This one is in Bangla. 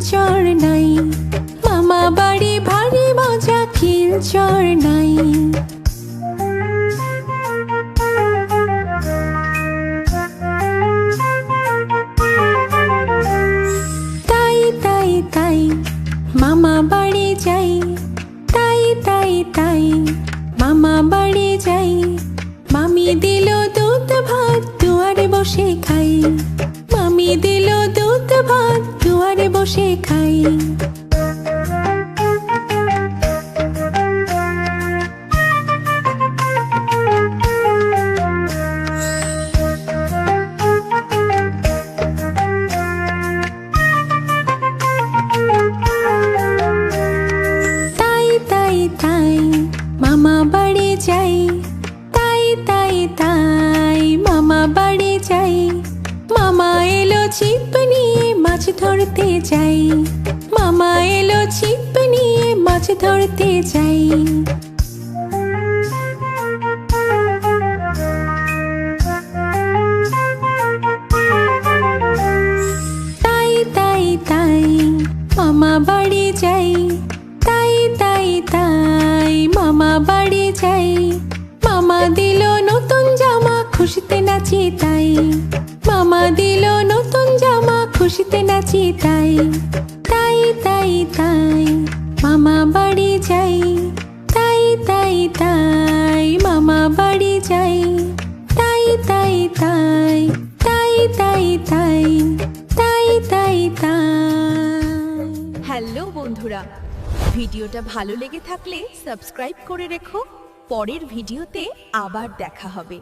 খিলচর নাই, মামা বাড়ি ভারী মজা খিলচর নাই। তাই তাই তাই মামা বাড়ি যাই, তাই তাই তাই মামা বাড়ি যাই। মামি দিল দুধ ভাত দুয়ারে বসে খাই, মামি দিল দুধ ভাত দুয়ারে বসে খাই। তাই তাই তাই মামা বাড়ি যাই, তাই তাই তাই মামা বাড়ি যাই। মামা এলো ছিপ নিয়ে মাছ ধরতে যাই, মামা এলো ছিপ নিয়ে মাছ ধরতে যাই। তাই তাই তাই মামা বাড়ি যাই, তাই তাই তাই মামা বাড়ি যাই। মামা দিল নতুন জামা খুশিতে নাচি তাই, মামা দিল নতুন জামা খুশিতে নাচি তাই। তাই তাই তাই মামা বাড়ি যাই, তাই তাই তাই মামা বাড়ি যাই। তাই তাই তাই তাই তাই তাই তাই তাই তাই। হ্যালো বন্ধুরা, ভিডিওটা ভালো লেগে থাকলে সাবস্ক্রাইব করে রেখো। পরের ভিডিওতে আবার দেখা হবে।